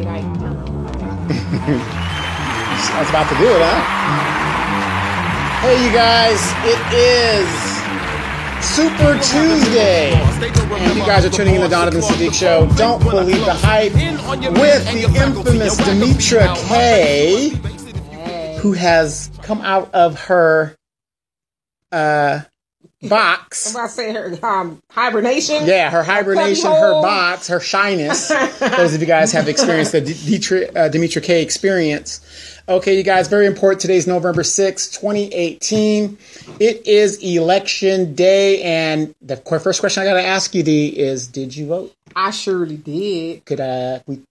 like. I was about to do it, huh? Hey, you guys, it is Super Tuesday, and you guys are tuning in to the Donovan Sadiq Show. Don't believe the hype with the infamous Demetra K, who has come out of her box. I'm about to say her hibernation. Yeah, her hibernation, her box, her shyness. Those of you guys have experienced the Demetra K experience. Okay, you guys, very important. Today's November 6th, 2018. It is election day, and the first question I got to ask you, D, is did you vote? I surely did. Could we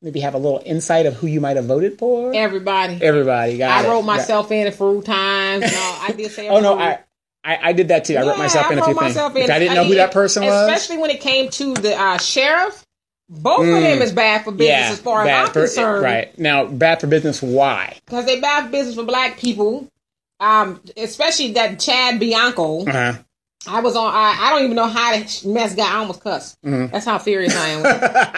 maybe have a little insight of who you might have voted for? Everybody. Got I wrote myself in a few times. No, I did say. Oh no, I did that too. I wrote myself in a few things. I didn't know who that person was. Especially when it came to the sheriff. Both of them is bad for business as far as I'm concerned. Right. Now, bad for business, why? Because they bad for business for black people. Especially that Chad Bianco. Uh-huh. I was on, I don't even know how the mess got, I almost cussed. Mm-hmm. That's how furious I am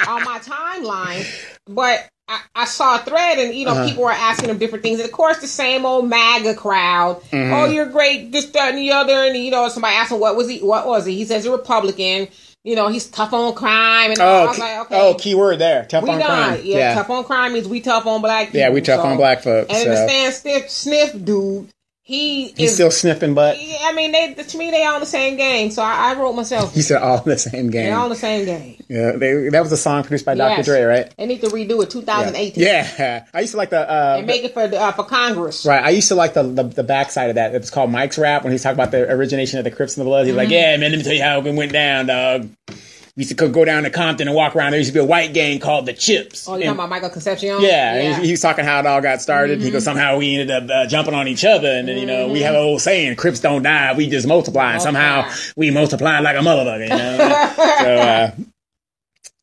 on my timeline. But I saw a thread and, people were asking him different things. And, of course, the same old MAGA crowd. Mm-hmm. Oh, you're great, this, that, and the other. And, somebody asked him, what was he? He says a Republican. He's tough on crime. And I was like, okay. Oh, key word there. Tough on crime. Yeah, tough on crime means we tough on black people. Yeah, we tough on black folks. And the Stan Sniff dude, he's still sniffing butt. I mean, to me, they all in the same game. So I wrote myself. You said all in the same game. They're all in the same game. Yeah, that was a song produced by Dr. Dre, right? They need to redo it, 2018. Yeah. I used to like and make it for Congress. Right. I used to like the backside of that. It was called Mike's Rap when he's talking about the origination of the Crips and the Bloods. He's like, yeah, man, let me tell you how it went down, dog. We used to go down to Compton and walk around. There used to be a white gang called the Chips. Oh, you're talking about Michael Concepcion? Yeah. He was talking how it all got started. Mm-hmm. He goes, somehow we ended up jumping on each other. And then, we have an old saying, Crips don't die, we just multiply. And somehow we multiply like a motherfucker,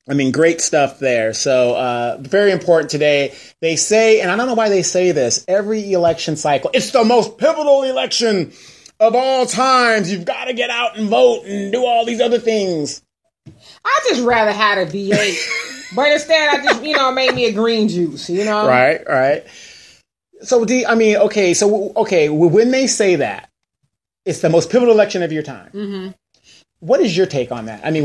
So, great stuff there. So, very important today. They say, and I don't know why they say this, every election cycle, it's the most pivotal election of all times. You've got to get out and vote and do all these other things. I just rather had a V8, but instead I just, made me a green juice, Right. So, when they say that, it's the most pivotal election of your time. Mm-hmm. What is your take on that? I mean,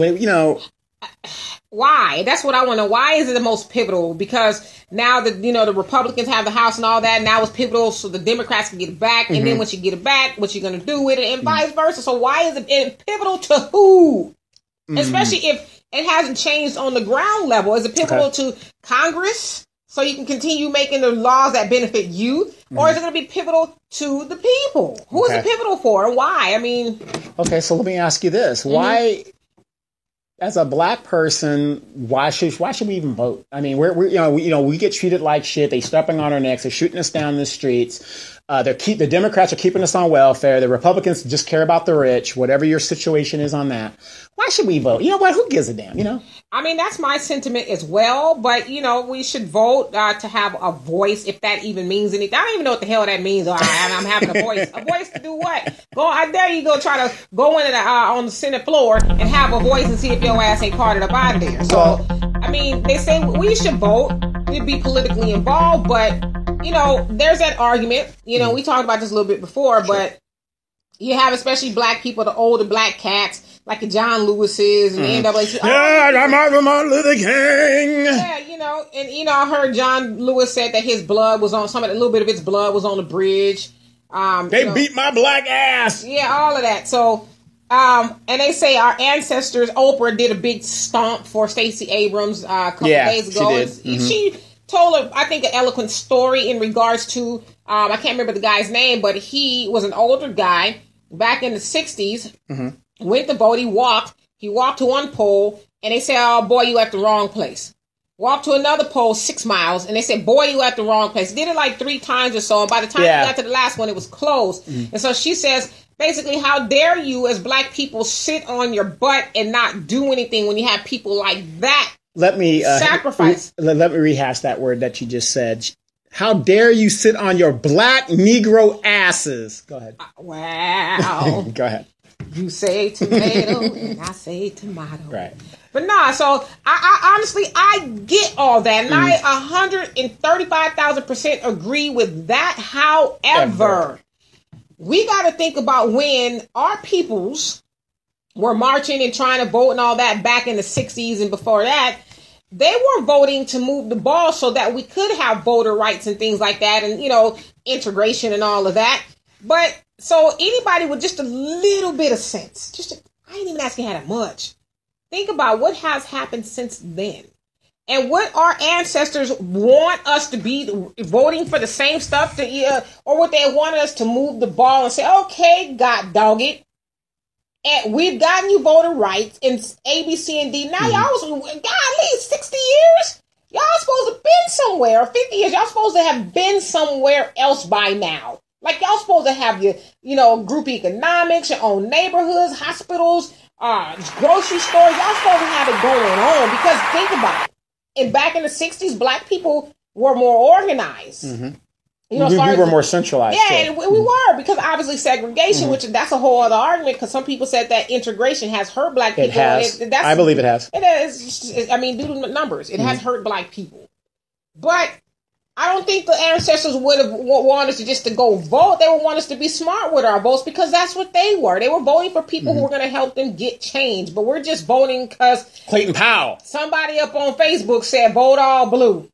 why? That's what I want to know. Why is it the most pivotal? Because now that, the Republicans have the House and all that, now it's pivotal so the Democrats can get it back. And then once you get it back, what you're going to do with it and vice versa. So why is it pivotal to who? Especially if it hasn't changed on the ground level. Is it pivotal to Congress so you can continue making the laws that benefit you? Or is it going to be pivotal to the people? Who is it pivotal for and why? Okay, so let me ask you this. Why, as a black person, why should we even vote? I mean, we get treated like shit. They stepping on our necks. They're shooting us down the streets. The Democrats are keeping us on welfare. The Republicans just care about the rich, whatever your situation is on that. Why should we vote? You know what? Who gives a damn, that's my sentiment as well. But, we should vote to have a voice, if that even means anything. I don't even know what the hell that means. I'm having a voice. A voice to do what? I dare you go try to go in on the Senate floor and have a voice and see if your ass ain't carted up out of there. So, they say we should vote to be politically involved, but there's that argument. We talked about this a little bit before, but you have especially black people, the older black cats, like the John Lewis's and the NAACP. I'm Martin Luther King. Yeah, and I heard John Lewis said that his blood was on a little bit of his blood was on the bridge. They beat my black ass. Yeah, all of that. So, and they say our ancestors, Oprah did a big stomp for Stacey Abrams a couple days ago. She did. She told an eloquent story in regards to, I can't remember the guy's name, but he was an older guy back in the 60s, went to vote, he walked to one poll, and they said, oh boy, you at the wrong place. Walked to another poll 6 miles, and they said, boy, you at the wrong place. Did it like 3 times or so, and by the time we got to the last one, it was closed. And so she says, basically, how dare you as black people sit on your butt and not do anything when you have people like that? Let me sacrifice. Let me rehash that word that you just said. How dare you sit on your black Negro asses? Go ahead. Wow. Go ahead. You say tomato and I say tomato. Right. But nah, so I honestly, I get all that. And I 135,000% agree with that. However, we got to think about when our peoples were marching and trying to vote and all that back in the 60s and before that. They were voting to move the ball so that we could have voter rights and things like that and, integration and all of that. But so anybody with just a little bit of sense, I ain't even asking how that much. Think about what has happened since then. And what our ancestors want us to be voting for the same stuff or what they wanted us to move the ball and say, okay, God dog it. And we've gotten you voter rights in A, B, C, and D. Now y'all golly, 60 years? Y'all supposed to have been somewhere. 50 years, y'all supposed to have been somewhere else by now. Like y'all supposed to have your, group economics, your own neighborhoods, hospitals, grocery stores. Y'all supposed to have it going on because think about it. And back in the 60s, black people were more organized. Mm-hmm. We were more centralized. Yeah, and we were because obviously segregation, which that's a whole other argument because some people said that integration has hurt black people. It has. I believe it has. It is. I mean, due to numbers, it has hurt black people. But I don't think the ancestors would have wanted us to go vote. They would want us to be smart with our votes because that's what they were. They were voting for people who were going to help them get change. But we're just voting because Clayton Powell. Somebody up on Facebook said vote all blue.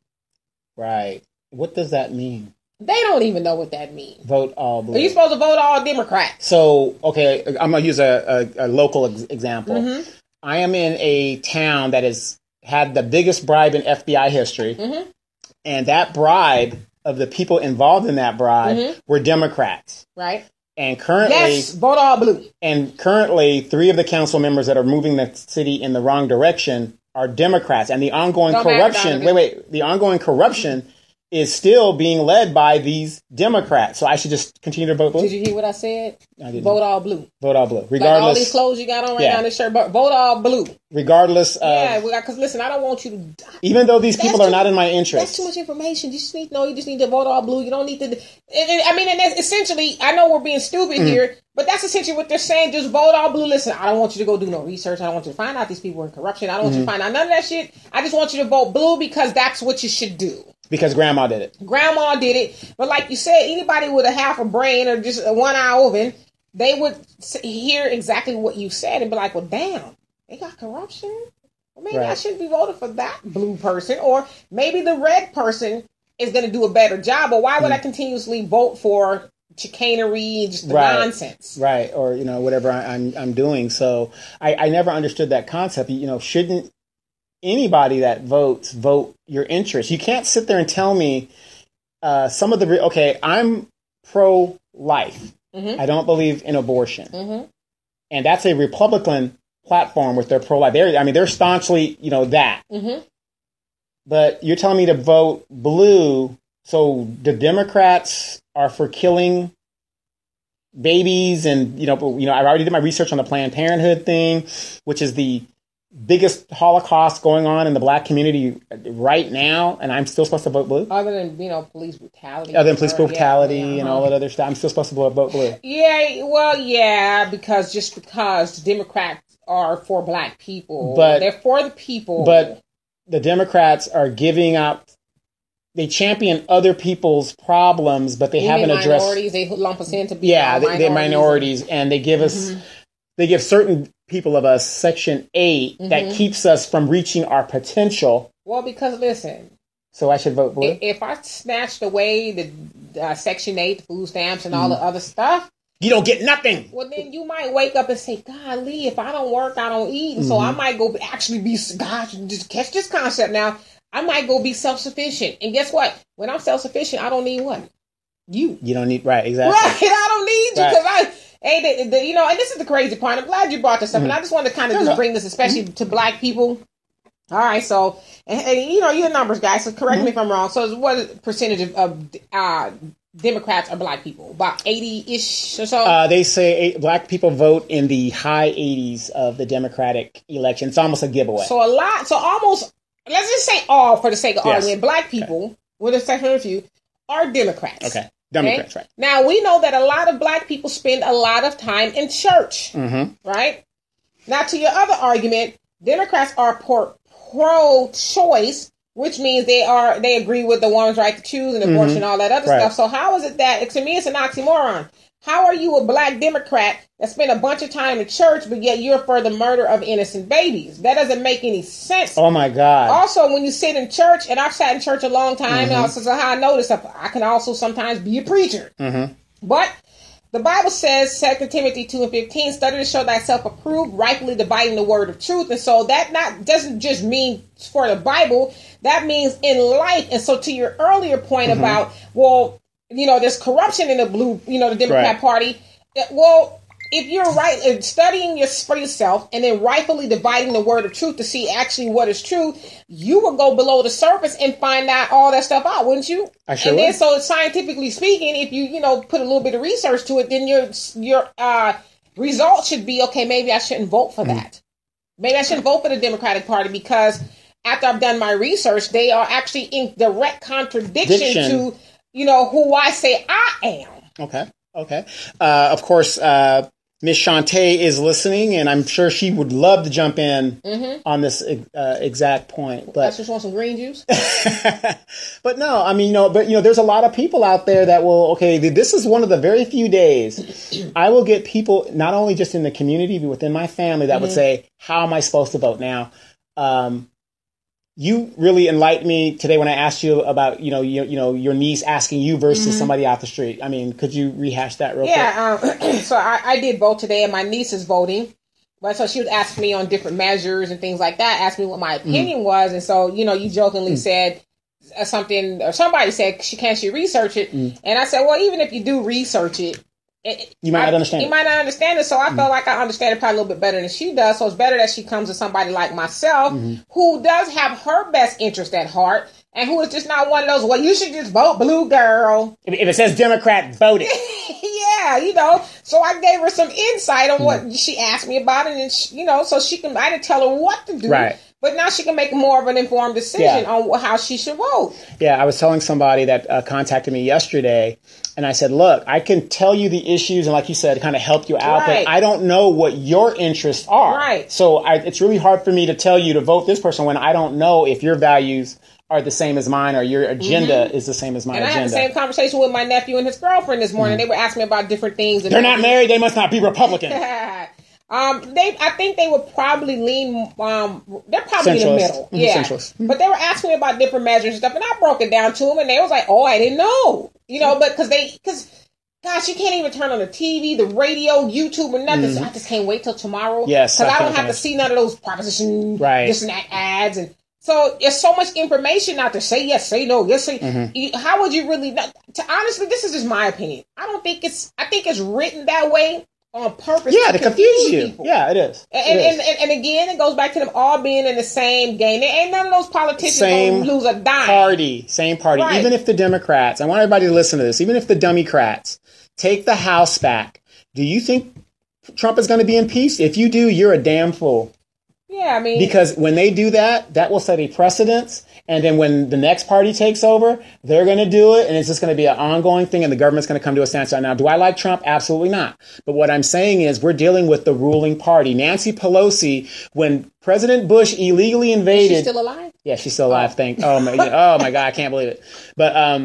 Right. What does that mean? They don't even know what that means. Vote all blue. Are you supposed to vote all Democrat? So, okay, I'm going to use a local example. Mm-hmm. I am in a town that has had the biggest bribe in FBI history. Mm-hmm. And that bribe of the people involved in that bribe were Democrats. Right. And currently... Yes, vote all blue. And currently, 3 of the council members that are moving the city in the wrong direction are Democrats. And the ongoing corruption... The ongoing corruption is still being led by these Democrats. So I should just continue to vote blue? Did you hear what I said? I didn't. Vote all blue. Vote all blue. Regardless. Like all these clothes you got on right now in this shirt, but vote all blue. Regardless of... Yeah, because listen, I don't want you to... Even though these people are not in my interest. That's too much information. You just need to vote all blue. You don't need to... and that's essentially, I know we're being stupid here, but that's essentially what they're saying. Just vote all blue. Listen, I don't want you to go do no research. I don't want you to find out these people are in corruption. I don't want you to find out none of that shit. I just want you to vote blue because that's what you should do. Because grandma did it. Grandma did it. But like you said, anybody with a half a brain or just a 1 eye open, they would hear exactly what you said and be like, well, damn, they got corruption. Well, maybe I shouldn't be voting for that blue person. Or maybe the red person is going to do a better job. But why would I continuously vote for chicanery and just the nonsense? Right. Or, whatever I'm doing. So I never understood that concept. Shouldn't anybody that vote your interest? You can't sit there and tell me some of the... Okay, I'm pro-life. Mm-hmm. I don't believe in abortion. Mm-hmm. And that's a Republican platform with their pro-life. They're staunchly, that. Mm-hmm. But you're telling me to vote blue, so the Democrats are for killing babies and, I already did my research on the Planned Parenthood thing, which is the biggest Holocaust going on in the black community right now, and I'm still supposed to vote blue? Other than, police brutality. Other than police brutality and all that other stuff, I'm still supposed to vote blue. Yeah, well, because the Democrats are for black people. But they're for the people. But the Democrats are giving out... They champion other people's problems, but they haven't addressed... minorities, they lump us in to be they're minorities, and they give us... They give certain people of us Section 8 that keeps us from reaching our potential. Well, because listen. So I should vote blue? If I snatched away the Section 8, the food stamps, and all the other stuff. You don't get nothing. Well, then you might wake up and say, golly, if I don't work, I don't eat. And so I might go actually be, gosh, just catch this concept now. I might go be self-sufficient. And guess what? When I'm self-sufficient, I don't need what? You. You don't need, right, exactly. Right, I don't need you because and this is the crazy part. I'm glad you brought this up, and I just wanted to kind of just bring this, especially to black people. All right, so, and you're a numbers guy, so correct me if I'm wrong. So what percentage of Democrats are black people? About 80-ish or so? They say black people vote in the high 80s of the Democratic election. It's almost a giveaway. So almost, let's just say all for the sake of argument, black people, with a second review, are Democrats. Okay. Democrats, right. Now, we know that a lot of black people spend a lot of time in church, right? Now, to your other argument, Democrats are pro-choice, which means they agree with the woman's right to choose and abortion and all that other stuff. So how is it that, to me, it's an oxymoron. How are you a black Democrat that spent a bunch of time in church, but yet you're for the murder of innocent babies? That doesn't make any sense. Oh, my God. Also, when you sit in church, and I've sat in church a long time, and also, so how I know this, I can also sometimes be a preacher. But the Bible says, 2 Timothy 2:15, study to show thyself approved, rightfully dividing the word of truth. And so that doesn't just mean for the Bible, that means in life. And so to your earlier point about, well, there's corruption in the the Democrat Party. Well, if you're studying for yourself and then rightfully dividing the word of truth to see actually what is true, you will go below the surface and find out all that stuff out, wouldn't you? I sure And then, would. so scientifically speaking, if you put a little bit of research to it, then your result should be, okay, maybe I shouldn't vote for that. Maybe I shouldn't vote for the Democratic Party because after I've done my research, they are actually in direct contradiction to who I say I am. Okay. Of course, Miss Shantae is listening, and I'm sure she would love to jump in on this exact point. But I just want some green juice. But no, I mean, there's a lot of people out there that will. Okay, this is one of the very few days I will get people not only just in the community but within my family that would say, "How am I supposed to vote now?" You really enlightened me today when I asked you about, your niece asking you versus somebody out the street. I mean, could you rehash that real quick? Yeah. So I did vote today, and my niece is voting. But so she would ask me on different measures and things like that, ask me what my opinion was. And so, you jokingly said something, or somebody said, can she research it? And I said, well, even if you do research it, you might not understand it. You might not understand it. So I felt like I understand it probably a little bit better than she does. So it's better that she comes to somebody like myself who does have her best interest at heart and who is just not one of those, well, you should just vote blue, girl. If it says Democrat, vote it. Yeah, So I gave her some insight on what she asked me about it. And, so I didn't tell her what to do. Right. But now she can make more of an informed decision on how she should vote. Yeah, I was telling somebody that contacted me yesterday, and I said, look, I can tell you the issues and, like you said, kind of help you out, but I don't know what your interests are. Right. So it's really hard for me to tell you to vote this person when I don't know if your values are the same as mine or your agenda is the same as my agenda. And I had the same conversation with my nephew and his girlfriend this morning. They were asking me about different things. They're not married. They must not be Republican. I think they would probably lean. They're probably in the middle, Centrist. But they were asking me about different measures and stuff, and I broke it down to them, and they was like, "Oh, I didn't know," But because gosh, you can't even turn on the TV, the radio, YouTube, or nothing. So I just can't wait till tomorrow. Yes, because I don't have to see none of those proposition, this and that ads, and so there's so much information out there. Say yes, say no, yes, say. How would you really know? Honestly, this is just my opinion. I think it's written that way on purpose. Yeah, to confuse you. People. Yeah, it is. And again, it goes back to them all being in the same game. There ain't none of those politicians going to lose a dime. Same party. Right. Even if the Democrats, I want everybody to listen to this, even if the Democrats take the House back, do you think Trump is going to be impeached? If you do, you're a damn fool. Yeah, I mean. Because when they do that, that will set a precedence. And then when the next party takes over, they're going to do it. And it's just going to be an ongoing thing. And the government's going to come to a standstill. Now, do I like Trump? Absolutely not. But what I'm saying is we're dealing with the ruling party. Nancy Pelosi, when President Bush illegally invaded. Is she still alive? Yeah, she's still alive. Oh my God, I can't believe it. But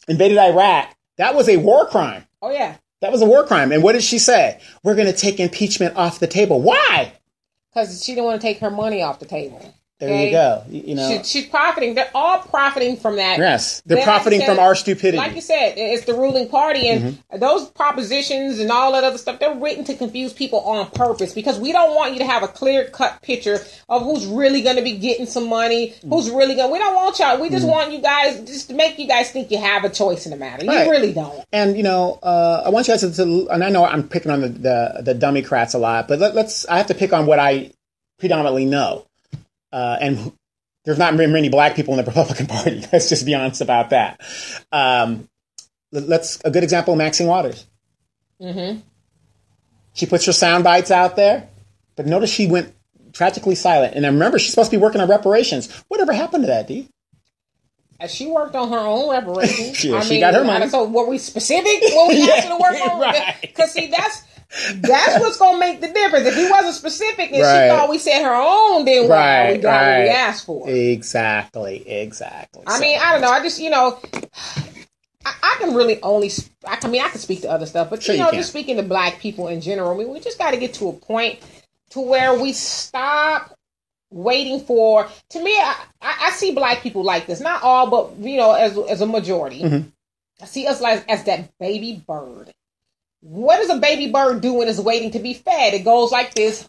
invaded Iraq. That was a war crime. Oh, yeah. That was a war crime. And what did she say? We're going to take impeachment off the table. Why? Because she didn't want to take her money off the table. There you go. She's profiting. They're all profiting from that. Yes, they're profiting from our stupidity. Like you said, it's the ruling party, and those propositions and all that other stuff, they're written to confuse people on purpose because we don't want you to have a clear-cut picture of who's really going to be getting some money, who's really going to... We don't want y'all. We just want you guys, just to make you guys think you have a choice in the matter. You really don't. And, I want you guys to... And I know I'm picking on the Democrats a lot, but I have to pick on what I predominantly know. And there's not many black people in the Republican Party. Let's just be honest about that. A good example, Maxine Waters. She puts her sound bites out there, but notice she went tragically silent. And I remember she's supposed to be working on reparations. Whatever happened to that, Dee? She worked on her own reparations. She got her money. So were we specific when we asked her to work on? Right. Because see, that's That's what's gonna make the difference. If he wasn't specific and she thought we said her own, then we got what we asked for. Exactly. I mean, I don't know. I just, I can really only. I can speak to other stuff, but just speaking to Black people in general, I mean, we just got to get to a point to where we stop waiting for. To me, I see Black people like this. Not all, but as a majority. Mm-hmm. I see us like as that baby bird. What does a baby bird do when it's waiting to be fed? It goes like this,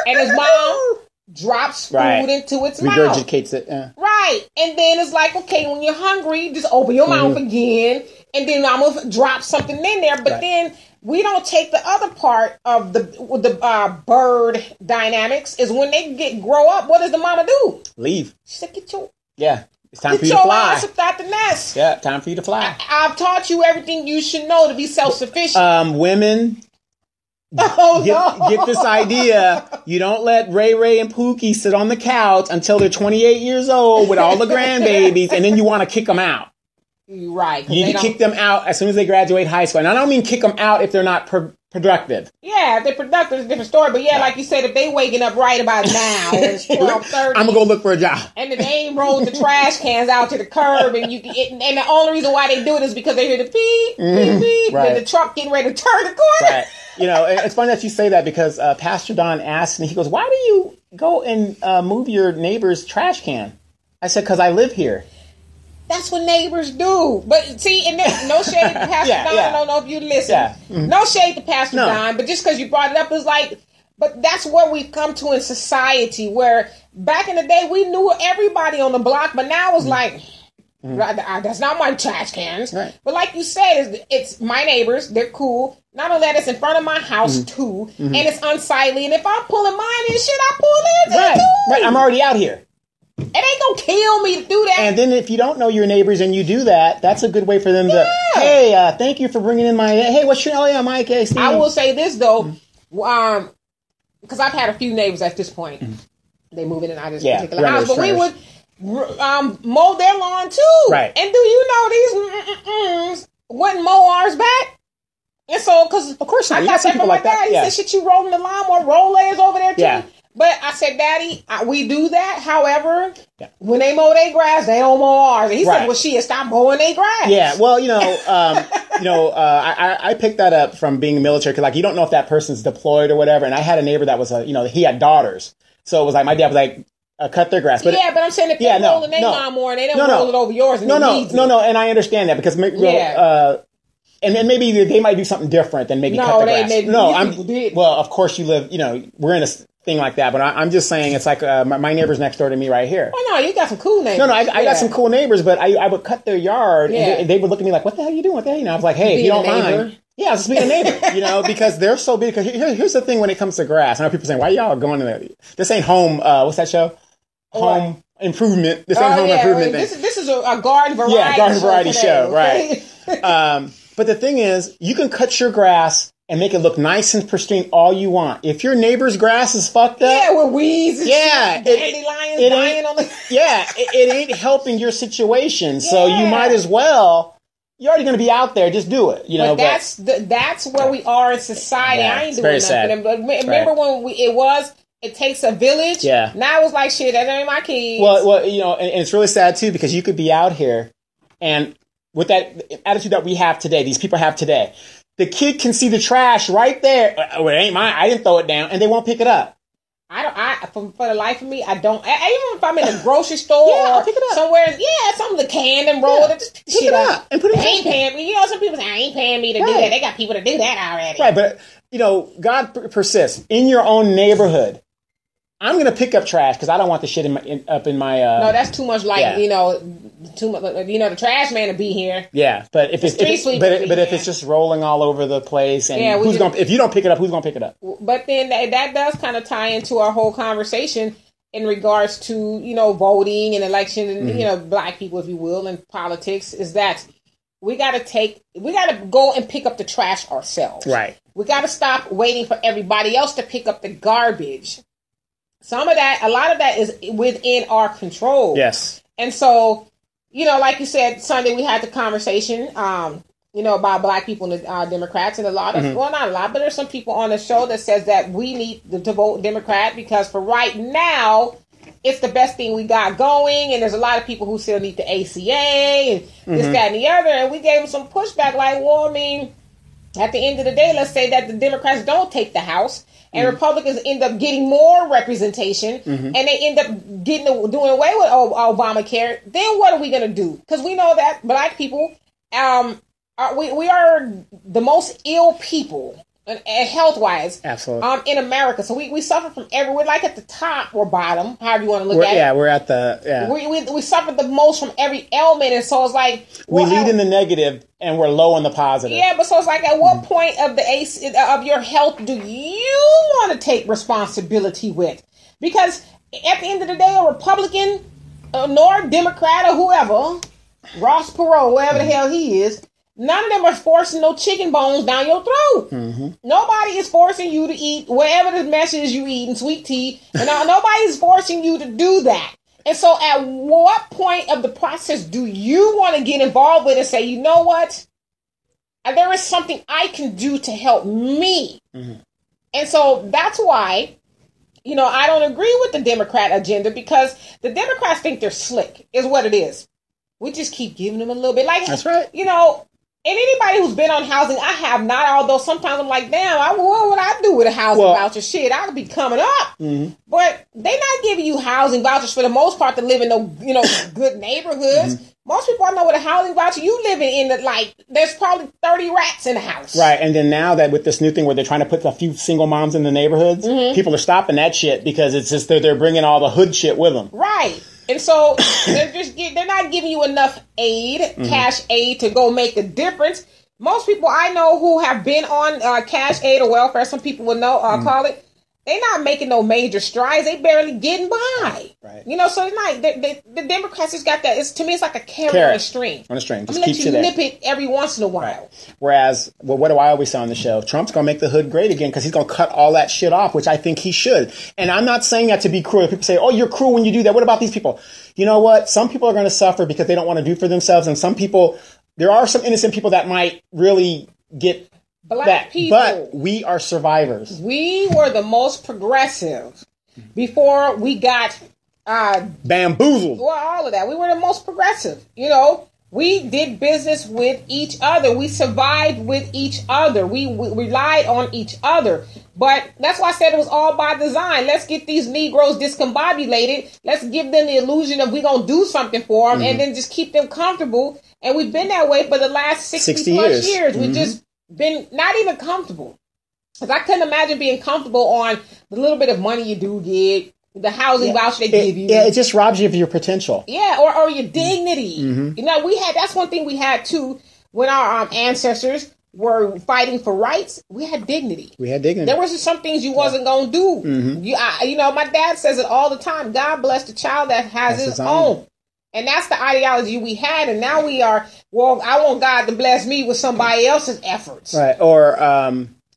and his mom drops food into its mouth. Regurgitates it. Yeah. Right. And then it's like, okay, when you're hungry, just open your mouth again, and then I'm going to drop something in there. But then we don't take the other part of the bird dynamics is when they grow up, what does the mama do? Leave. She said, get your... Yeah. It's time for you to fly. Ass up out the nest. Yeah, time for you to fly. I've taught you everything you should know to be self-sufficient. Women, get this idea. You don't let Ray and Pookie sit on the couch until they're 28 years old with all the grandbabies, and then you want to kick them out. Right. You need to kick them out as soon as they graduate high school. And I don't mean kick them out if they're not productive. Yeah, if they're productive, it's a different story. But like you said, if they waking up right about now, it's 12:30. I'm gonna go look for a job. And then they ain't rolled the trash cans out to the curb, and and the only reason why they do it is because they hear the beep, beep, beep, and the truck getting ready to turn the corner. Right. It's funny that you say that because Pastor Don asked me, he goes, "Why do you go and move your neighbor's trash can?" I said, "Because I live here." That's what neighbors do. But see, and no shade to Pastor Don. I don't know if you listen. Yeah. Mm-hmm. No shade to Pastor Don, but just because you brought it up is like, but that's where we've come to in society, where back in the day we knew everybody on the block, but now it's like, that's not my trash cans. Right. But like you said, it's my neighbors. They're cool. Not only that, it's in front of my house too, and it's unsightly. And if I'm pulling mine and shit, I pull it too. Right. I'm already out here. It ain't gonna kill me to do that. And then if you don't know your neighbors and you do that, that's a good way for them to, hey, thank you for bringing in hey, what's your, Mike, hey, Steve. I will say this, though, because I've had a few neighbors at this point. They move in and out of this particular house. But we would mow their lawn, too. Right. And do you know these wouldn't mow ours back? And so, because, of course not. I got that from my dad. He said, shit, you rolling the lawnmower, roll layers over there, too. Yeah. But I said, Daddy, we do that. However, when they mow their grass, they don't mow ours. And he said, well, stop mowing their grass. Yeah, well, I picked that up from being military because, you don't know if that person's deployed or whatever. And I had a neighbor that was, he had daughters. So it was like, my dad was like, cut their grass. But but I'm saying if they're rolling their lawnmower and they don't roll it over yours. And no. And I understand that because, and then maybe they might do something different than maybe cut the grass. Well, of course you live, we're in a thing like that, but I'm just saying it's like my neighbor's next door to me right here. Oh no, you got some cool neighbors. No, I got some cool neighbors, but I would cut their yard and they would look at me like, what the hell are you doing? What the hell? I was like, hey, if you don't mind. Yeah, I was just being a neighbor, because they're so big. Because here's the thing when it comes to grass. I know people saying, why y'all going to that? This ain't home, what's that show? Home Improvement. This ain't Home Improvement thing. This is a garden variety show. Yeah, garden variety show, right. But the thing is, you can cut your grass and make it look nice and pristine all you want. If your neighbor's grass is fucked up, with weeds and dandelions dying on the... it ain't helping your situation. So you might as well... You're already going to be out there. Just do it. But that's where we are in society. I ain't doing nothing. Sad. But remember when it takes a village? Yeah. Now it's like, shit, that ain't my kids. Well, and it's really sad, too, because you could be out here and with that attitude that we have today, these people have today, the kid can see the trash right there. Well, it ain't mine. I didn't throw it down, and they won't pick it up. For the life of me, I don't. Even if I'm in a grocery store or pick it up. somewhere, something to can and roll it. Just pick it up and put it. They ain't paying me. Some people say I ain't paying me to do that. They got people to do that already. Right, but God persists in your own neighborhood. I'm going to pick up trash because I don't want the shit up in my... No, that's too much too much, the trash man to be here. Yeah, but if it's just rolling all over the place and if you don't pick it up, who's going to pick it up? But then that does kind of tie into our whole conversation in regards to, voting and election and, black people, if you will, and politics is that we got to go and pick up the trash ourselves. Right. We got to stop waiting for everybody else to pick up the garbage. A lot of that is within our control. Yes. And so, like you said, Sunday we had the conversation. about black people and the Democrats, and a lot of, well, not a lot, but there's some people on the show that says that we need to vote Democrat because for right now, it's the best thing we got going, and there's a lot of people who still need the ACA and this, that, and the other, and we gave them some pushback, like, well, I mean, at the end of the day, let's say that the Democrats don't take the House, and Republicans end up getting more representation, and they end up doing away with Obamacare. Then what are we going to do? Because we know that black people, we are the most ill people, health-wise, absolutely, in America. So we suffer from we're like at the top or bottom, however you want to look at it. Yeah, we're at the, We suffer the most from every ailment, and so it's like... we lead in the negative, and we're low on the positive. Yeah, but so it's like, at what point of your health do you want to take responsibility with? Because at the end of the day, a Republican, nor Democrat, or whoever, Ross Perot, whatever the hell he is, none of them are forcing no chicken bones down your throat. Nobody is forcing you to eat whatever the mess is you eat and sweet tea. And nobody is forcing you to do that. And so at what point of the process do you want to get involved with and say, you know what? There is something I can do to help me. And so that's why, I don't agree with the Democrat agenda, because the Democrats think they're slick, is what it is. We just keep giving them a little bit. Like, that's right. And anybody who's been on housing, I have not, although sometimes I'm like, damn, what would I do with a housing voucher? Shit, I could be coming up. But they're not giving you housing vouchers for the most part to live in good neighborhoods. Most people I know with a housing voucher, you living in there's probably 30 rats in the house. Right, and then now that with this new thing where they're trying to put a few single moms in the neighborhoods, people are stopping that shit because it's just they're bringing all the hood shit with them. Right. And so they're not giving you enough aid, cash aid, to go make a difference. Most people I know who have been on cash aid or welfare, some people will know, call it, they're not making no major strides. They barely getting by. Right. So it's not, the Democrats just got that. To me, it's like a carrot on a string. On a string. Just I'm keeps let you you there. nip it every once in a while. Right. Whereas, what do I always say on the show? Trump's going to make the hood great again because he's going to cut all that shit off, which I think he should. And I'm not saying that to be cruel. People say, oh, you're cruel when you do that. What about these people? You know what? Some people are going to suffer because they don't want to do for themselves. And some people, there are some innocent people that might really get Black people. But we are survivors. We were the most progressive before we got bamboozled. Well, all of that. We were the most progressive. We did business with each other. We survived with each other. We relied on each other. But that's why I said it was all by design. Let's get these Negroes discombobulated. Let's give them the illusion of we're going to do something for them and then just keep them comfortable. And we've been that way for the last 60 plus years. We've just been not even comfortable. Because I couldn't imagine being comfortable on the little bit of money you do get, the housing voucher they give you. Yeah, it just robs you of your potential. Yeah, or your dignity. That's one thing we had too when our ancestors were fighting for rights. We had dignity. There was just some things you wasn't going to do. My dad says it all the time. God bless the child that has his own. And that's the ideology we had. And now we are, I want God to bless me with somebody else's efforts. Right. Or,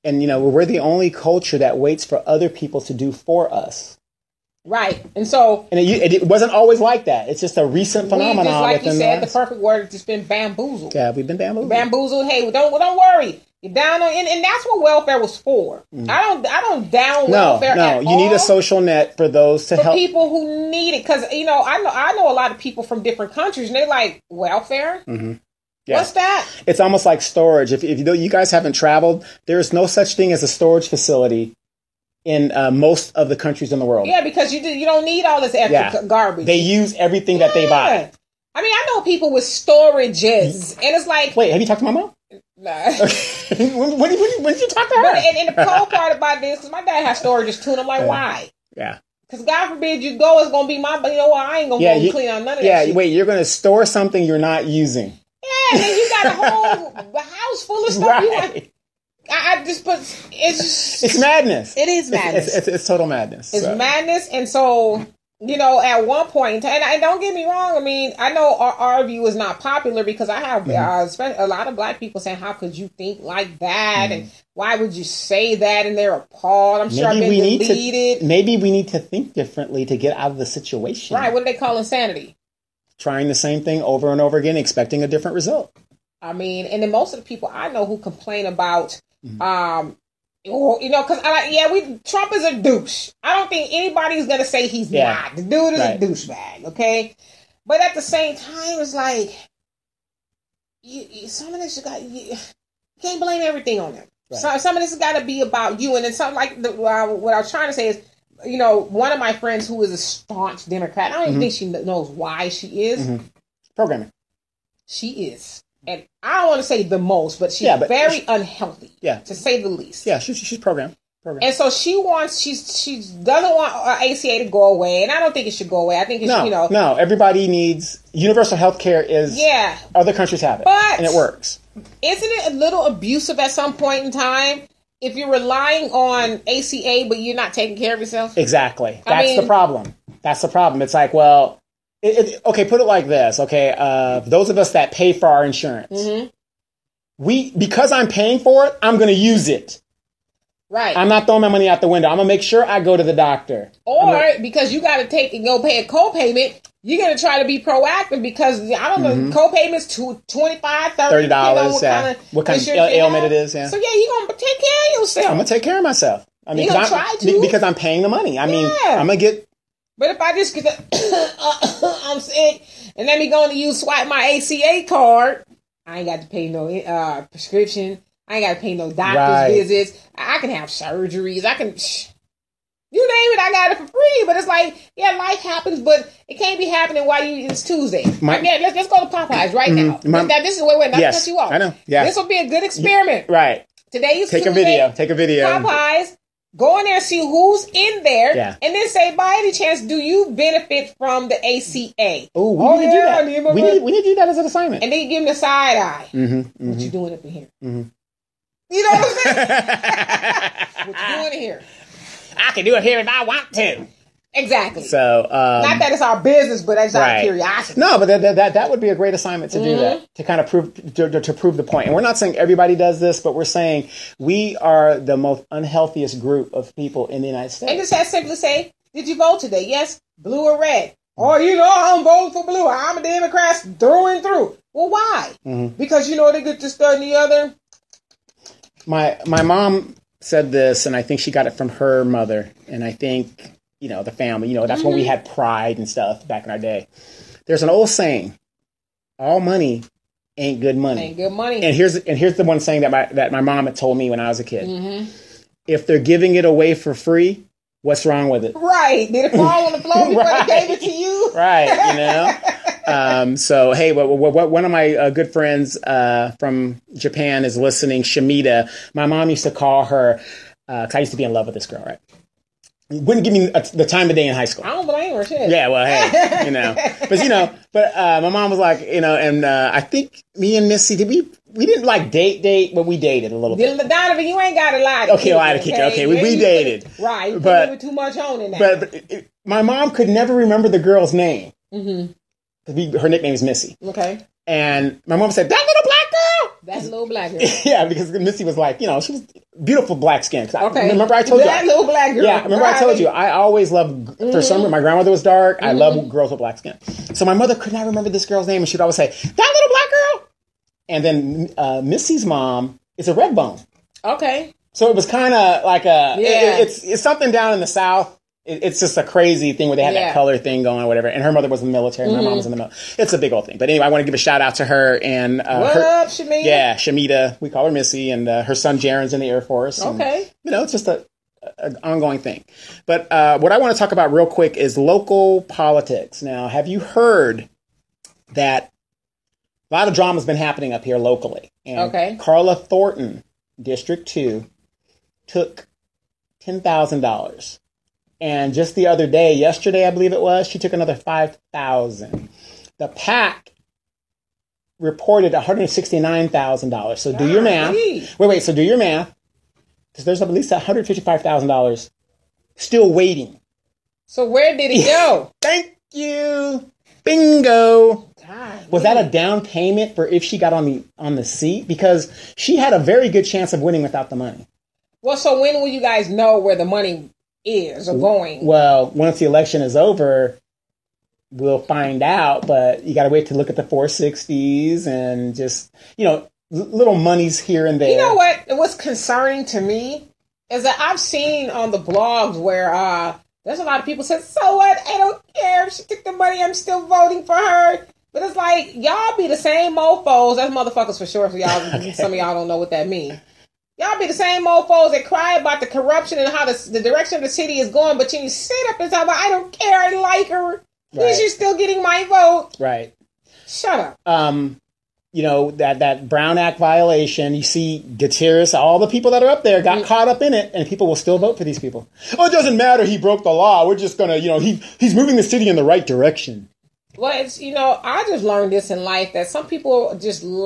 we're the only culture that waits for other people to do for us. Right. And so. And it wasn't always like that. It's just a recent phenomenon. Just like you said, the perfect word has just been bamboozled. Yeah, we've been bamboozled. Hey, don't worry. You're down on, and that's what welfare was for. I don't down welfare at all. No, you need a social net for those to help people who need it. Because I know a lot of people from different countries, and they're like, welfare. Yeah. What's that? It's almost like storage. If you guys haven't traveled, there is no such thing as a storage facility in most of the countries in the world. Yeah, because you don't need all this extra garbage. They use everything that they buy. I mean, I know people with storages, and it's like, wait, have you talked to my mom? Nah. when did you talk to her? But, and the cool part about this, because my dad has storages too, and I'm like, why? Yeah. Because God forbid you go, it's going to be my, I ain't going to go clean out none of that shit. Wait, you're going to store something you're not using. Yeah, and then you got a whole house full of stuff. Right. It's madness. It is madness. It's total madness. It's madness, and so, at one point, and don't get me wrong, I mean, I know our view is not popular because I have a lot of black people saying, how could you think like that? And why would you say that? And they're appalled. I'm sure I've been deleted. Maybe we need to think differently to get out of the situation. Right, what do they call insanity? Trying the same thing over and over again, expecting a different result. I mean, and then most of the people I know who complain about, because Trump is a douche. I don't think anybody's gonna say he's not. The dude is a douchebag, okay? But at the same time, it's like some of this you can't blame everything on them. Right. So some of this has got to be about you, and then something like what I was trying to say is, one of my friends who is a staunch Democrat. I don't even think she knows why she is programming. She is. And I don't want to say the most, but she's very unhealthy. Yeah. To say the least. Yeah, she's programmed. And so she doesn't want ACA to go away, and I don't think it should go away. I think it should, No, everybody needs universal health care other countries have it. And it works. Isn't it a little abusive at some point in time if you're relying on ACA but you're not taking care of yourself? Exactly. That's the problem. That's the problem. It's like, well, okay, put it like this. Okay, those of us that pay for our insurance, because I'm paying for it, I'm going to use it. Right. I'm not throwing my money out the window. I'm going to make sure I go to the doctor. Or because you got to take and go pay a co-payment, you're going to try to be proactive because, I don't know, co-payments to $25, $30. What kind of ailment it is. Yeah. So, you're going to take care of yourself. I'm going to take care of myself. I mean, because I'm paying the money. I mean, I'm going to get... But if I just get I'm sick, and let me go and swipe my ACA card, I ain't got to pay no prescription. I ain't got to pay no doctor's visits. I can have surgeries. I can, you name it, I got it for free. But it's like, life happens, but it can't be happening while it's Tuesday. Let's go to Popeyes right now. This is not cut you off. I know. Yeah. This will be a good experiment. Right. Today is Tuesday. Take a video. Popeyes. Go in there and see who's in there, and then say, by any chance, do you benefit from the ACA? We need to do that. We need to do that as an assignment. And then you give them the side eye. What you doing up in here? You know what I'm saying? What you doing in here? I can do it here if I want to. Exactly. So, not that it's our business, but that's our curiosity. No, but that would be a great assignment to do that, to kind of prove the point. And we're not saying everybody does this, but we're saying we are the most unhealthiest group of people in the United States. And just simply say, did you vote today? Yes, blue or red? Or, I'm voting for blue. I'm a Democrat through and through. Well, why? Because, they get this, that, and the other. My mom said this, and I think she got it from her mother, and I think... the family, that's when we had pride and stuff back in our day. There's an old saying, all money ain't good money. Ain't good money. And here's the one saying that my mom had told me when I was a kid. If they're giving it away for free, what's wrong with it? Right. Did it fall on the floor before they gave it to you? Right, So, hey, one of my good friends from Japan is listening, Shamita. My mom used to call her, because I used to be in love with this girl, right? Wouldn't give me the time of day in high school. I don't blame her. Shit. Yeah, well, hey, but my mom was like, and I think me and Missy, we didn't like date, but we dated a little bit. Donovan, you ain't got a lie. Okay, lie to kick it. Okay, we dated. Right, you put too much on in that. But my mom could never remember the girl's name. Her nickname is Missy. Okay. And my mom said, that little black girl. That little black girl. Yeah, because Missy was like, she was beautiful black skin. Okay. Remember I told you. That little black girl. Yeah, remember I told you. I always loved, for some reason, my grandmother was dark. I love girls with black skin. So my mother could not remember this girl's name, and she'd always say, that little black girl. And then Missy's mom is a red bone. Okay. So it was kind of like it's something down in the South. It's just a crazy thing where they had that color thing going or whatever. And her mother was in the military. My mom was in the military. It's a big old thing. But anyway, I want to give a shout out to her. And what up, Shamita? Yeah, Shamita. We call her Missy. And her son Jaren's in the Air Force. And, okay. It's just an ongoing thing. But what I want to talk about real quick is local politics. Now, have you heard that a lot of drama has been happening up here locally? And Carla Thornton, District 2, took $10,000. And just the other day, yesterday, I believe it was, she took another $5,000. The PAC reported $169,000. So do your math. Wait. So do your math. Because there's at least $155,000 still waiting. So where did it go? Thank you. Bingo. Was that a down payment for if she got on the seat? Because she had a very good chance of winning without the money. Well, so when will you guys know where the money is or going? Well, once the election is over, we'll find out, but you got to wait to look at the 460s and just, little monies here and there. You know what's concerning to me is that I've seen on the blogs where there's a lot of people said, so what? I don't care if she took the money. I'm still voting for her. But it's like, y'all be the same mofos. That's motherfuckers for sure. For y'all, okay. Some of y'all don't know what that means. Y'all be the same mofos that cry about the corruption and how the direction of the city is going, but you sit up and talk about, I don't care, I like her. At least you're still getting my vote. Right. Shut up. That Brown Act violation, you see Gutierrez, all the people that are up there got caught up in it, and people will still vote for these people. Oh, it doesn't matter, he broke the law. We're just going to, he's moving the city in the right direction. Well, it's, I just learned this in life that some people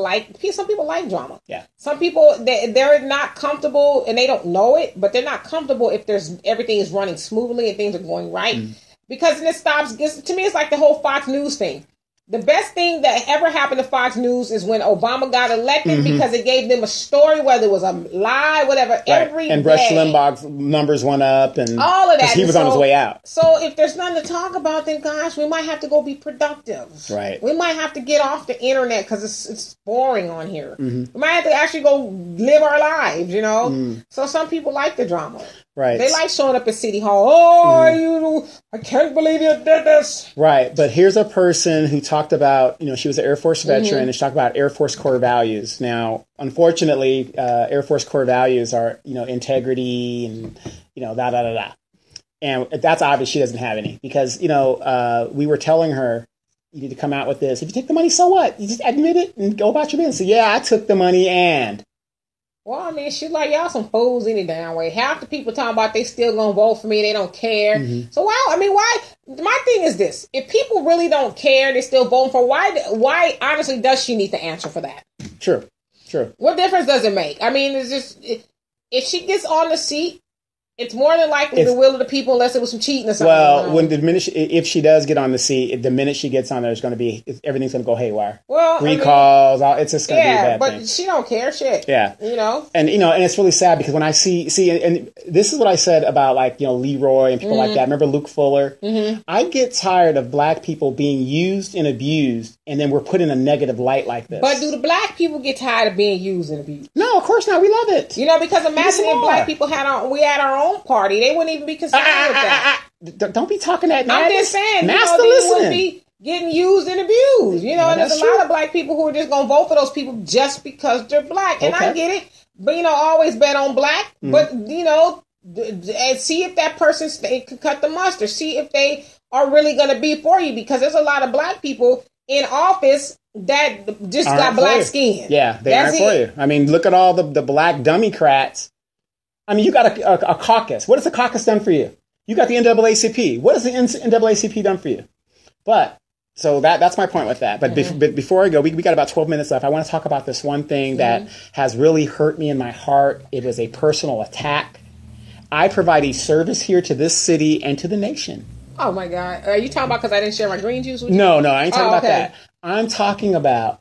like drama. Yeah. Some people, they're not comfortable and they don't know it, but they're not comfortable if everything is running smoothly and things are going right. Because then it stops, to me, it's like the whole Fox News thing. The best thing that ever happened to Fox News is when Obama got elected because it gave them a story, whether it was a lie, whatever, every day. And Rush Limbaugh's numbers went up and all of that. He was on his way out. So if there's nothing to talk about, then gosh, we might have to go be productive. Right. We might have to get off the internet because it's boring on here. We might have to actually go live our lives, So some people like the drama. Right. They like showing up at City Hall. I can't believe you did this. Right. But here's a person who talked about, she was an Air Force veteran and she talked about Air Force core values. Now, unfortunately, Air Force core values are, integrity and, da. And that's obvious she doesn't have any because, we were telling her, you need to come out with this. If you take the money, so what? You just admit it and go about your business. So, yeah, I took the money and... Well, I mean, she's like, y'all some fools any damn way. Half the people talking about they still gonna vote for me, they don't care. So why? My thing is this: if people really don't care, they're still voting for. Why? Honestly, does she need to answer for that? Sure. What difference does it make? I mean, it's just if she gets on the seat, it's more than likely the will of the people, unless it was some cheating or something. Well, if she does get on the seat, the minute she gets on there, everything's going to go haywire. Well, recalls, it's just going to be a bad thing. But she don't care shit. Yeah, and and it's really sad because when I see, and this is what I said about Leroy and people like that. Remember Luke Fuller? I get tired of black people being used and abused, and then we're put in a negative light like this. But do the black people get tired of being used and abused? No, of course not. We love it. Because imagine if black people had our own party, they wouldn't even be concerned with that. Don't be talking that. I'm just saying, Master they listening. wouldn't be getting used and abused. And there's a lot of black people who are just gonna vote for those people just because they're black, and I get it. But always bet on black. But and see if that person can cut the mustard. See if they are really gonna be for you, because there's a lot of black people in office that just got black skin. Yeah, they aren't for you. I mean, look at all the black dummycrats. I mean, you got a caucus. What has the caucus done for you? You got the NAACP. What has the NAACP done for you? But, so that's my point with that. But before I go, we got about 12 minutes left. I want to talk about this one thing that has really hurt me in my heart. It was a personal attack. I provide a service here to this city and to the nation. Oh, my God. Are you talking about because I didn't share my green juice with you? No, I ain't talking about that. I'm talking about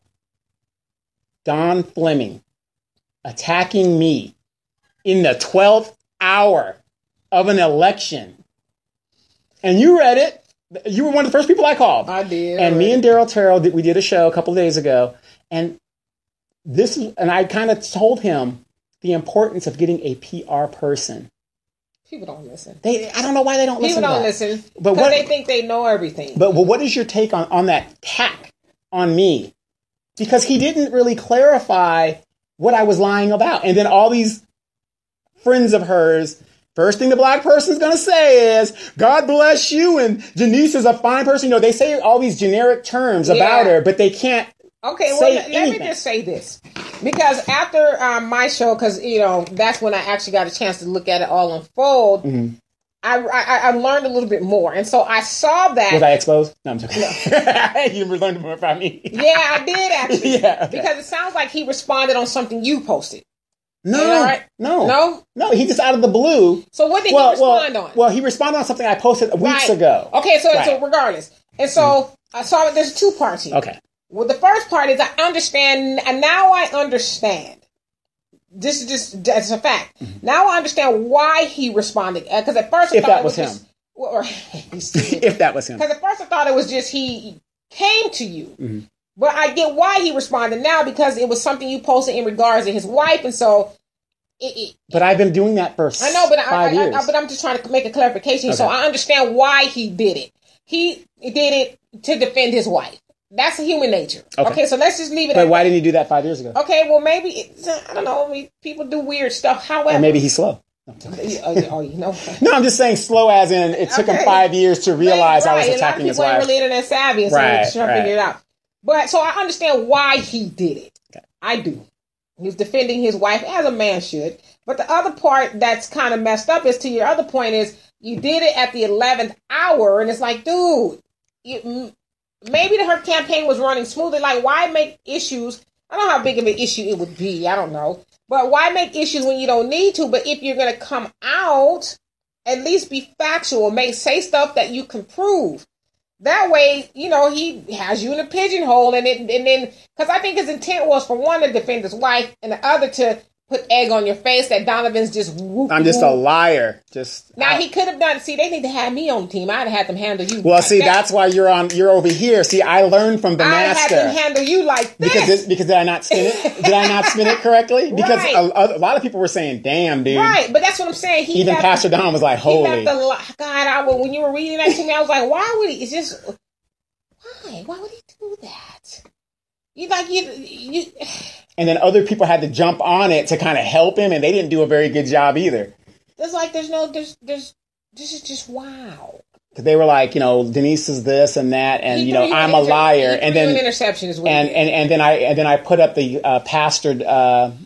Don Fleming attacking me in the 12th hour of an election. And you read it. You were one of the first people I called. I did. And me and Daryl Terrell, we did a show a couple of days ago. And I kind of told him the importance of getting a PR person. People don't listen. I don't know why they don't listen. People don't listen because they think they know everything. But what is your take on that attack on me? Because he didn't really clarify what I was lying about. And then all these friends of hers, first thing the black person is going to say is, God bless you, and Janice is a fine person. They say all these generic terms about her, but they can't let me just say this. Because after my show, because, that's when I actually got a chance to look at it all unfold, I learned a little bit more. And so I saw that. Was I exposed? No, I'm joking. No. You learned more about me. Yeah, I did actually. Yeah, okay. Because it sounds like he responded on something you posted. No, he just out of the blue. So what did he respond on? Well, he responded on something I posted weeks ago. Okay, so regardless. And so I saw there's two parts here. Okay. Well, the first part is I understand, and now I understand. This is just, that's a fact. Now I understand why he responded. Because at first I thought that was him. Or if that was him. Because at first I thought it was just he came to you. But I get why he responded now, because it was something you posted in regards to his wife, and so. But I've been doing that for 5 years. But I'm just trying to make a clarification, so I understand why he did it. He did it to defend his wife. That's human nature. Okay, so let's just leave it. But why didn't he do that 5 years ago? Okay, well maybe I don't know. People do weird stuff. However, or maybe he's slow. No, I'm just saying slow as in it took him 5 years to realize I was attacking his wife. A lot of people ain't really internet savvy, and so they're trying to figure it out. But so I understand why he did it. Okay. I do. He was defending his wife as a man should. But the other part that's kind of messed up is, to your other point, is you did it at the 11th hour, and it's like, dude, maybe her campaign was running smoothly. Like, why make issues? I don't know how big of an issue it would be. I don't know. But why make issues when you don't need to? But if you're going to come out, at least be factual. Say stuff that you can prove. That way, he has you in a pigeonhole. And then, because I think his intent was for one to defend his wife and the other to put egg on your face that Donovan's just whoop. I'm just a liar. He could have done. See, they need to have me on the team. I'd have had them handle you. Well, see, that's why you're over here. See, I learned from the master. I'd have them handle you like this. Because did I not spin it? Did I not spin it correctly? Because a lot of people were saying, "Damn, dude." Right, but that's what I'm saying. Even Pastor Don was like, "Holy God!" When you were reading that to me, I was like, "Why would he?" It's just why? Why would he do that? You. And then other people had to jump on it to kind of help him, and they didn't do a very good job either. This is just wow. Because they were like, Denise is this and that, and I'm a liar, and then an interception is what and then I put up the pastor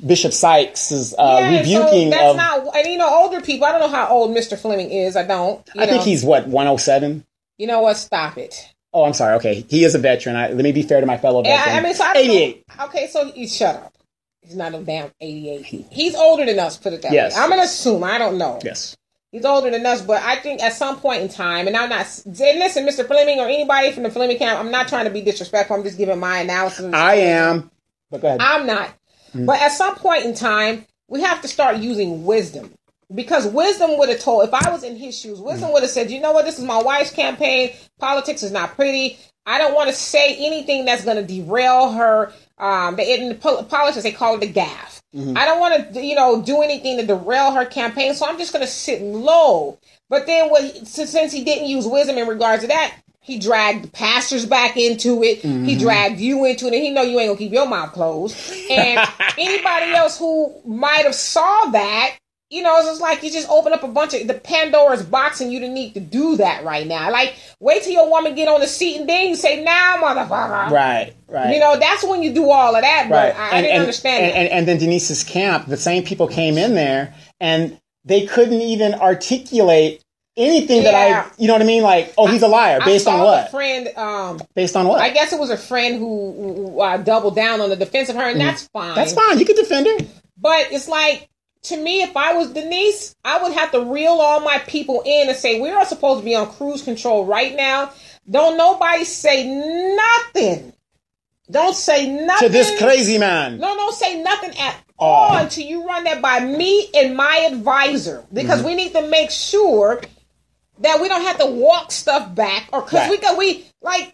Bishop Sykes' rebuking so that's of. Not, and older people. I don't know how old Mr. Fleming is. I don't. I think he's 107. You know what? Stop it. Oh, I'm sorry. Okay, he is a veteran. Let me be fair to my fellow veterans. 88. Okay, so shut up. He's not a damn 88. He's older than us, put it that way. I'm going to assume. I don't know. Yes. He's older than us, but I think at some point in time, and I'm not... Listen, Mr. Fleming or anybody from the Fleming camp, I'm not trying to be disrespectful. I'm just giving my analysis. I am. But go ahead. I'm not. Mm-hmm. But at some point in time, we have to start using wisdom. Because wisdom would have told, if I was in his shoes, wisdom would have said, you know what, this is my wife's campaign. Politics is not pretty. I don't want to say anything that's going to derail her. In the politics, they call it a gaffe. Mm-hmm. I don't want to, do anything to derail her campaign. So I'm just going to sit low. But then since he didn't use wisdom in regards to that, he dragged the pastors back into it. Mm-hmm. He dragged you into it. And he know you ain't going to keep your mouth closed. And anybody else who might have saw that, it's just like you just open up a bunch of the Pandora's box, and you didn't need to do that right now. Like, wait till your woman get on the seat, and then you say, "Now, motherfucker." Right. That's when you do all of that. But I didn't understand that. And then Denise's camp, the same people came in there, and they couldn't even articulate anything that you know what I mean? Like, oh, he's a liar. Based on what? A friend. Based on what? I guess it was a friend who doubled down on the defense of her, and that's fine. That's fine. You can defend her. But it's like, to me, if I was Denise, I would have to reel all my people in and say, we are supposed to be on cruise control right now. Don't nobody say nothing. Don't say nothing. To this crazy man. No, don't say nothing at all until you run that by me and my advisor. Because we need to make sure that we don't have to walk stuff back, or because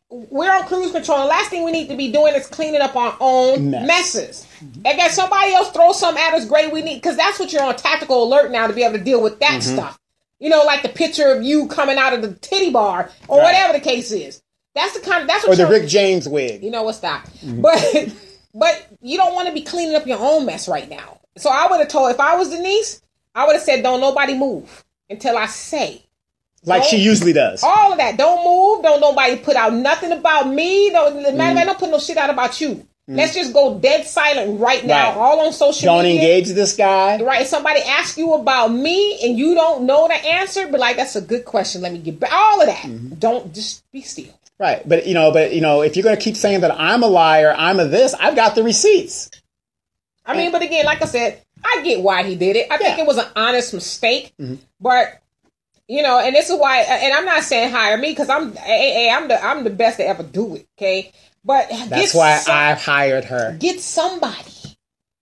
we're on cruise control. The last thing we need to be doing is cleaning up our own messes. And if somebody else throws something at us, great. We need, because that's what you're on tactical alert now to be able to deal with that stuff. Like the picture of you coming out of the titty bar or whatever the case is. That's what. Or the Rick James wig. You know what? Stop. But you don't want to be cleaning up your own mess right now. So I would have told, if I was Denise, I would have said, don't nobody move until I say. Like she usually does. All of that. Don't move. Don't nobody put out nothing about me. Don't put no shit out about you. Let's just go dead silent right now. All on social media. Don't engage this guy. Right. If somebody asks you about me and you don't know the answer, but that's a good question. Let me get back. All of that. Don't just be still. Right. But if you're going to keep saying that I'm a liar, I'm a this, I've got the receipts. But again, like I said, I get why he did it. I think it was an honest mistake. But and this is why, and I'm not saying hire me, because I'm the best to ever do it, okay? But that's why I hired her. Get somebody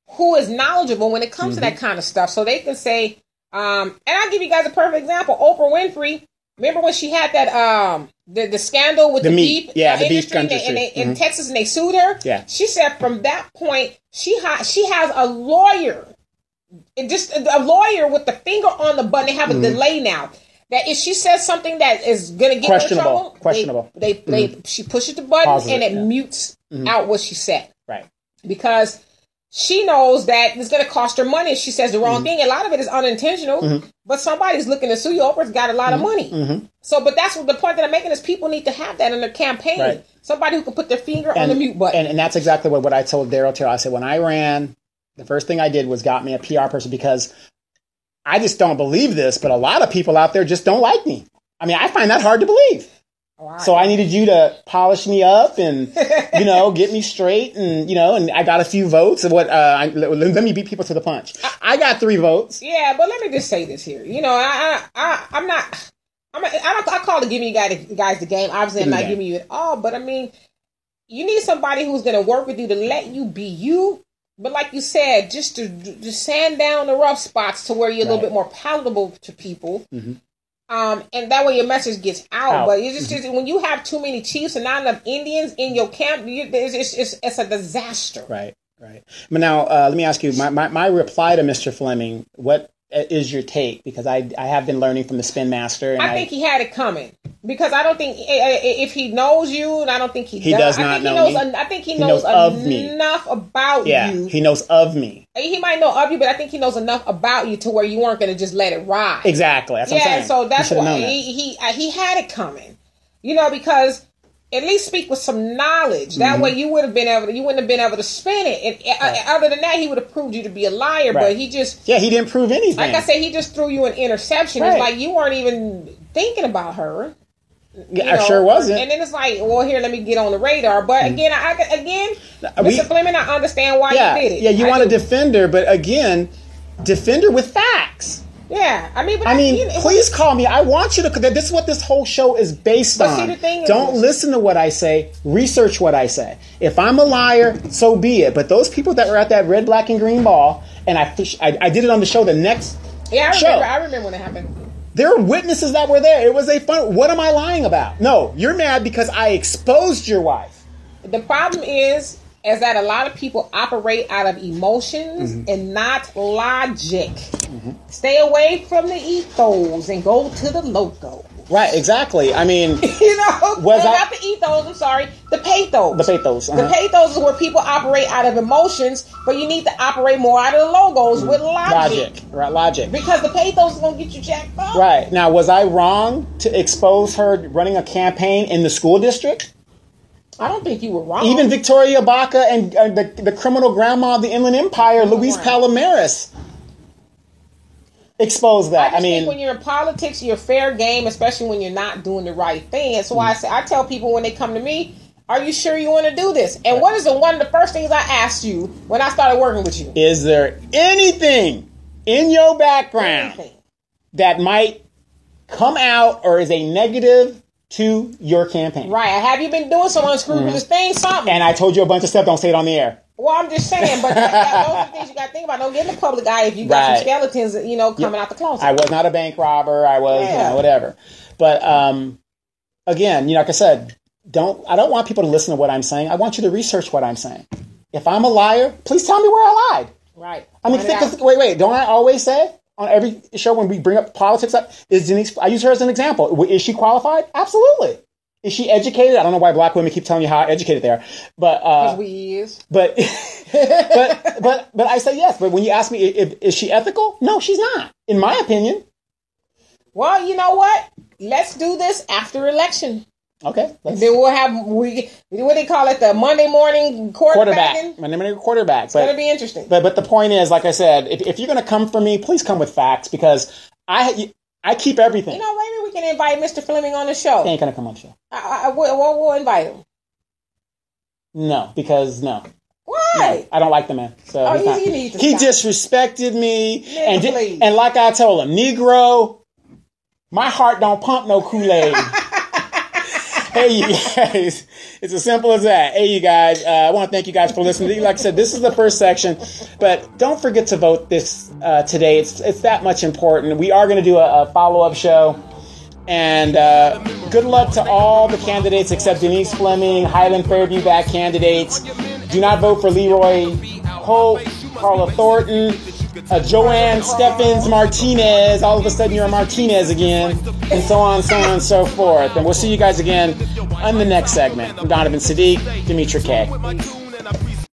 who is knowledgeable when it comes to that kind of stuff, so they can say, and I'll give you guys a perfect example. Oprah Winfrey, remember when she had that the scandal with the meat, beef, the beef industry in Texas, and they sued her. Yeah, she said from that point she has a lawyer, just a lawyer with the finger on the button. They have a delay now. That if she says something that is going to get her in trouble, she pushes the button and it mutes out what she said. Right. Because she knows that it's going to cost her money if she says the wrong thing. A lot of it is unintentional, but somebody's looking to sue you. Oprah's got a lot of money. So, but that's what the point that I'm making is people need to have that in their campaign. Right. Somebody who can put their finger on the mute button. And that's exactly what I told Daryl Terrell. I said, when I ran, the first thing I did was got me a PR person because I just don't believe this, but a lot of people out there just don't like me. I mean, I find that hard to believe. Wow. So I needed you to polish me up and, get me straight. And, and I got a few votes. And let me beat people to the punch. I got 3 votes. Yeah, but let me just say this here. I call it giving you guys the game. Obviously, I'm not giving you it all. But, I mean, you need somebody who's going to work with you to let you be you. But like you said, just to sand down the rough spots to where you're a little bit more palatable to people. And that way your message gets out. But it's just when you have too many chiefs and not enough Indians in your camp, it's a disaster. Right. But now, let me ask you, my reply to Mr. Fleming, what is your take? Because I have been learning from the Spin Master. And I think he had it coming. Because I don't think if he knows you, and I don't think he does not know me. I think he knows enough about you. Yeah, he knows of me. He might know of you, but I think he knows enough about you to where you weren't going to just let it ride. Exactly. That's what I'm saying. So that's why he had it coming. Because at least speak with some knowledge. That way you wouldn't have been able to spin it. And other than that, he would have proved you to be a liar. Right. But he just he didn't prove anything. Like I said, he just threw you an interception. Right. It's like you weren't even thinking about her. I sure wasn't. And then it's like, well, here, let me get on the radar. But again, Mr. Fleming, I understand why you did it. Yeah, you want to defend her, but again, defend her with facts. Yeah, please call me. I want you to. This is what this whole show is based on. See, the thing Don't listen to what I say. Research what I say. If I'm a liar, so be it. But those people that were at that red, black, and green ball, and I did it on the show the next show. I remember when it happened. There were witnesses that were there. It was what am I lying about? No, you're mad because I exposed your wife. The problem is that a lot of people operate out of emotions and not logic. Stay away from the ethos and go to the logo. Right, exactly. I mean, not the ethos, I'm sorry, the pathos. The pathos. The pathos is where people operate out of emotions, but you need to operate more out of the logos with logic. Logic. Because the pathos is going to get you jacked up. Right. Now, was I wrong to expose her running a campaign in the school district? I don't think you were wrong. Even Victoria Baca and the criminal grandma of the Inland Empire, Luis Palomares, exposed that. I think when you're in politics, you're fair game, especially when you're not doing the right thing. And so I tell people when they come to me, are you sure you want to do this? And what is one of the first things I asked you when I started working with you? Is there anything in your background that might come out or is a negative to your campaign? Right. Have you been doing some unscrupulous things? Something. And I told you a bunch of stuff. Don't say it on the air. Well, I'm just saying, but those are the things you got to think about. Don't get in the public eye if you got some skeletons, coming out the closet. I was not a bank robber. I was, whatever. But again, like I said, I don't want people to listen to what I'm saying. I want you to research what I'm saying. If I'm a liar, please tell me where I lied. Right. I mean, wait. Don't I always say on every show when we bring up politics, I use her as an example. Is she qualified? Absolutely. Is she educated? I don't know why black women keep telling you how educated they are, but because we is. But I say yes. But when you ask me, is she ethical? No, she's not, in my opinion. Well, you know what? Let's do this after election. Okay. Then we'll have what they call it, the Monday morning quarterback. Monday morning quarterback. It's going to be interesting. But the point is, like I said, if you're going to come for me, please come with facts because I keep everything. Maybe we can invite Mr. Fleming on the show. He ain't going to come on the show. We'll invite him. No, because no. Why? No, I don't like the man. So he disrespected me. And like I told him, Negro, my heart don't pump no Kool-Aid. Hey, you guys. It's as simple as that. Hey, you guys. I want to thank you guys for listening. Like I said, this is the first section. But don't forget to vote this today. It's that much important. We are going to do a follow-up show. And good luck to all the candidates except Denise Fleming, Highland Fairview back candidates. Do not vote for Leroy Holt, Carla Thornton, Joanne Stephens Martinez. All of a sudden you're a Martinez again, and so on and so forth. And we'll see you guys again on the next segment. I'm Donovan Sadiq, Demetra K.